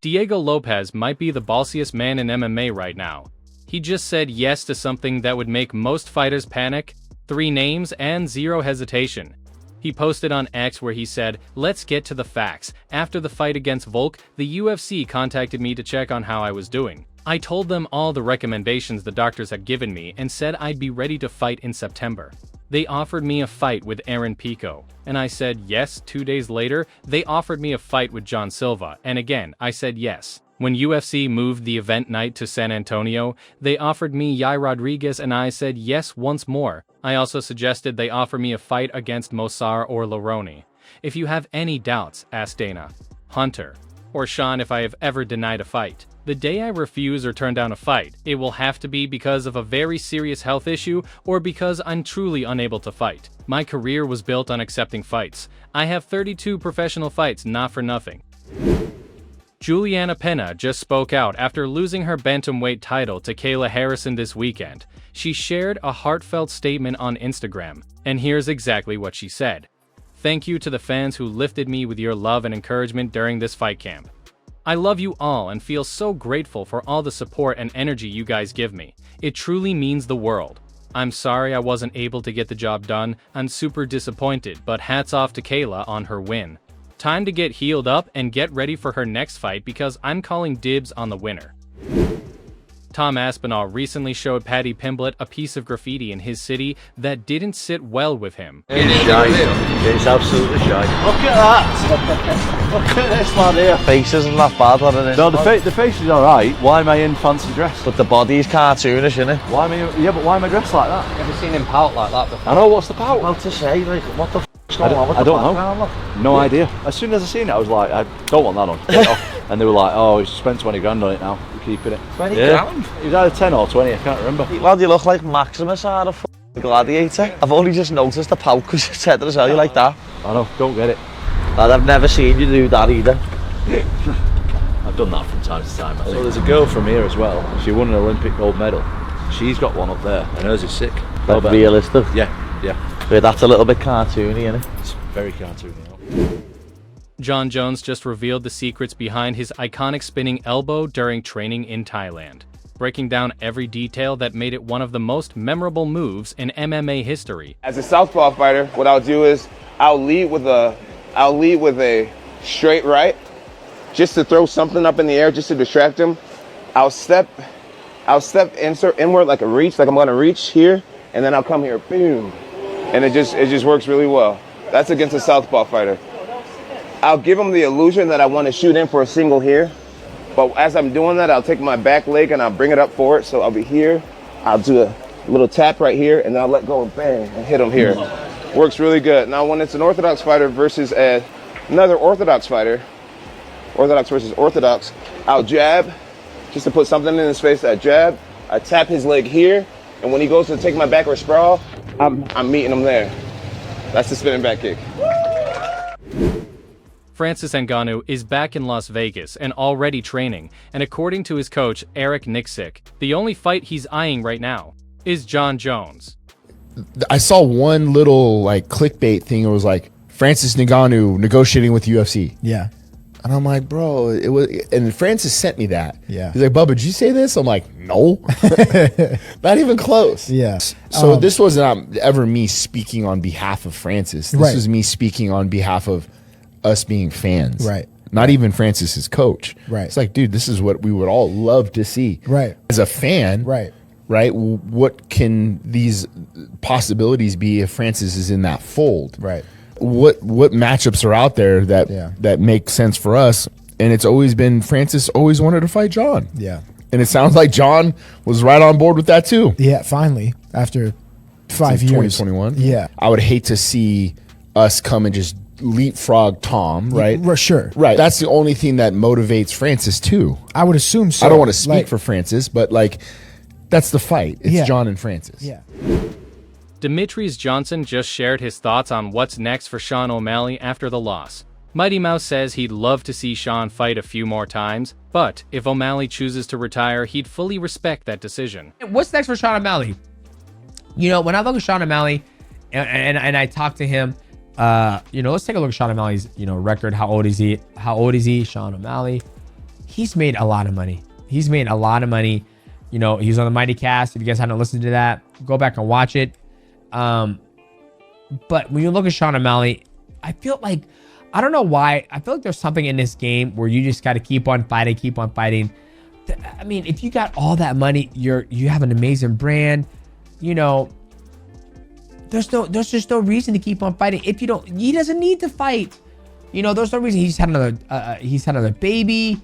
Diego Lopes might be the ballsiest man in MMA right now. He just said yes to something that would make most fighters panic, 3 names and 0 hesitation. He posted on X where he said, "Let's get to the facts. After the fight against Volk, the UFC contacted me to check on how I was doing. I told them all the recommendations the doctors had given me and said I'd be ready to fight in September. They offered me a fight with Aaron Pico, and I said yes. 2 days later, they offered me a fight with John Silva, and again, I said yes. When UFC moved the event night to San Antonio, they offered me Yair Rodriguez and I said yes once more. I also suggested they offer me a fight against Mosar or Leroni. If you have any doubts, ask Dana, Hunter, or Sean if I have ever denied a fight. The day I refuse or turn down a fight, it will have to be because of a very serious health issue or because I'm truly unable to fight. My career was built on accepting fights. I have 32 professional fights, not for nothing." Julianna Peña just spoke out after losing her bantamweight title to Kayla Harrison this weekend. She shared a heartfelt statement on Instagram, and here's exactly what she said. "Thank you to the fans who lifted me with your love and encouragement during this fight camp. I love you all and feel so grateful for all the support and energy you guys give me. It truly means the world. I'm sorry I wasn't able to get the job done. I'm super disappointed, but hats off to Kayla on her win. Time to get healed up and get ready for her next fight because I'm calling dibs on the winner." Tom Aspinall recently showed Paddy Pimblett a piece of graffiti in his city that didn't sit well with him. It's shite. It's absolutely shite. Look at that! Look at this man here. Face isn't that bad, what it is. No, the face is alright. Why am I in fancy dress? But the body's cartoonish, isn't it? Why am I? Yeah, but why am I dressed like that? Never seen him pout like that before. I know, what's the pout? Well, to say, like, what the f***'s going on with I the don't background, know. look? No idea. As soon as I seen it, I was like, I don't want that on. Get it off. And they were like, oh, he's spent 20 grand on it now. We're keeping it. 20 grand? It was either 10 or 20, I can't remember. Well, you look like Maximus out of Gladiator. I've only just noticed the pout because you said to tell you like that. I know, don't get it. Lad, I've never seen you do that either. I've done that from time to time. So there's a girl from here as well. She won an Olympic gold medal. She's got one up there, and hers is sick. Like realistic. Yeah. But that's a little bit cartoony, isn't it? It's very cartoony. Jon Jones just revealed the secrets behind his iconic spinning elbow during training in Thailand, breaking down every detail that made it one of the most memorable moves in MMA history. As a southpaw fighter, what I'll do is I'll lead with a straight right, just to throw something up in the air, just to distract him. I'll step insert inward like a reach, like I'm gonna reach here, and then I'll come here, boom, and it just works really well. That's against a southpaw fighter. I'll give him the illusion that I want to shoot in for a single here, but as I'm doing that, I'll take my back leg and I'll bring it up forward. So I'll be here, I'll do a little tap right here, and then I'll let go and bang and hit him here. Works really good. Now, when it's an orthodox fighter versus another orthodox fighter, orthodox versus orthodox, I'll jab just to put something in his face. I jab, I tap his leg here, and when he goes to take my backward sprawl, I'm meeting him there. That's the spinning back kick. Francis Ngannou is back in Las Vegas and already training, and according to his coach Eric Nixick, the only fight he's eyeing right now is Jon Jones. I saw one little like clickbait thing. It was like Francis Ngannou negotiating with UFC. Yeah. And I'm like, bro, it was, and Francis sent me that. Yeah. He's like, Bubba, did you say this? I'm like, no, not even close. Yeah. So this wasn't ever me speaking on behalf of Francis. This was me speaking on behalf of us being fans. Right. Not even Francis's coach. Right. It's like, dude, this is what we would all love to see. Right. As a fan. Right. Right. What can these possibilities be if Francis is in that fold? Right. What matchups are out there that make sense for us? And it's always been Francis always wanted to fight Jon. Yeah. And it sounds like Jon was right on board with that too. Yeah, finally, after 5 years. 2021. Yeah. I would hate to see us come and just leapfrog Tom, right? Sure. Right. That's the only thing that motivates Francis too. I would assume so. I don't want to speak for Francis, but like that's the fight. It's Jon and Francis. Yeah. Demetrious Johnson just shared his thoughts on what's next for Sean O'Malley after the loss. Mighty Mouse says he'd love to see Sean fight a few more times, but if O'Malley chooses to retire, he'd fully respect that decision. What's next for Sean O'Malley? You know, when I look at Sean O'Malley and I talk to him, let's take a look at Sean O'Malley's, record. How old is he? Sean O'Malley. he's made a lot of money. He's made a lot of money. You know, he's on the Mighty Cast. If you guys haven't listened to that, go back and watch it. But when you look at Sean O'Malley, I feel like, I don't know why, I feel like there's something in this game where you just got to keep on fighting, keep on fighting. I mean, if you got all that money, you have an amazing brand, you know, there's just no reason to keep on fighting. If you don't, he doesn't need to fight. You know, there's no reason. He's had another baby.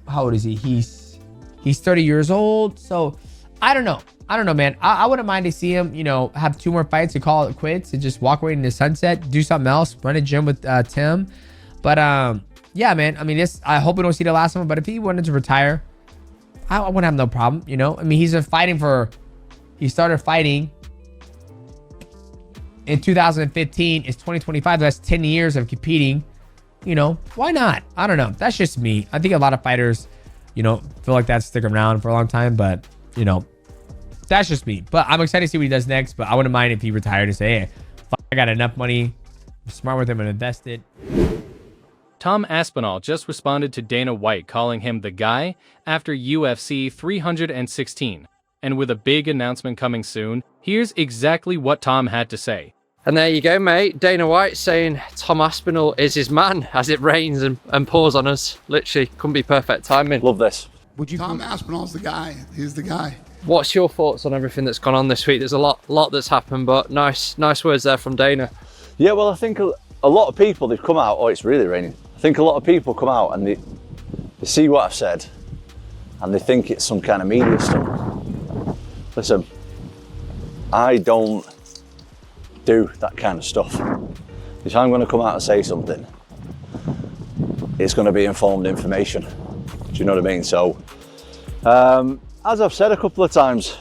How old is he? He's 30 years old. So I don't know, man. I wouldn't mind to see him, you know, have 2 more fights and call it quits and just walk away in the sunset, do something else, run a gym with Tim. But yeah, man. I mean, I hope we don't see the last one. But if he wanted to retire, I wouldn't have no problem. You know, I mean, he started fighting in 2015. It's 2025. That's 10 years of competing. You know, why not? I don't know. That's just me. I think a lot of fighters, you know, feel like that stick around for a long time. But, you know, that's just me. But I'm excited to see what he does next. But I wouldn't mind if he retired and say, hey, I got enough money. I'm smart with him and invest it. Tom Aspinall just responded to Dana White calling him the guy after UFC 316. And with a big announcement coming soon, here's exactly what Tom had to say. And there you go, mate. Dana White saying Tom Aspinall is his man as it rains and pours on us. Literally, couldn't be perfect timing. Love this. Tom Aspinall's the guy. He's the guy. What's your thoughts on everything that's gone on this week? There's a lot that's happened, but nice words there from Dana. Yeah, well, I think a lot of people, they've come out, oh, it's really raining. I think a lot of people come out and they see what I've said and they think it's some kind of media stunt. Listen, I don't do that kind of stuff. If I'm going to come out and say something, it's going to be informed information. Do you know what I mean? So, as I've said a couple of times,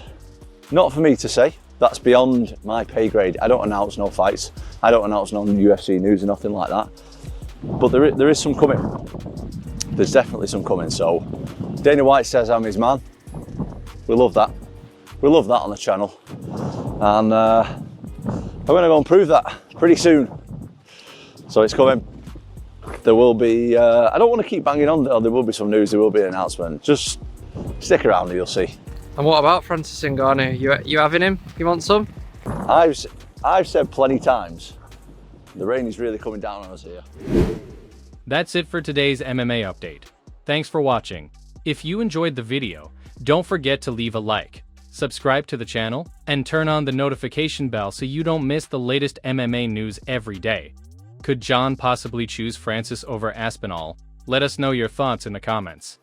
not for me to say. That's beyond my pay grade. I don't announce no fights. I don't announce no UFC news or nothing like that. But there is some coming. There's definitely some coming. So Dana White says I'm his man. We love that. We love that on the channel. And I'm going to go and prove that pretty soon. So it's coming. There will be, I don't want to keep banging on, there will be some news, there will be an announcement. Just stick around and you'll see. And what about Francis Ngannou? You having him? You want some? I've said plenty times, the rain is really coming down on us here. That's it for today's MMA update. Thanks for watching. If you enjoyed the video, don't forget to leave a like, subscribe to the channel, and turn on the notification bell so you don't miss the latest MMA news every day. Could Jon possibly choose Francis over Aspinall? Let us know your thoughts in the comments.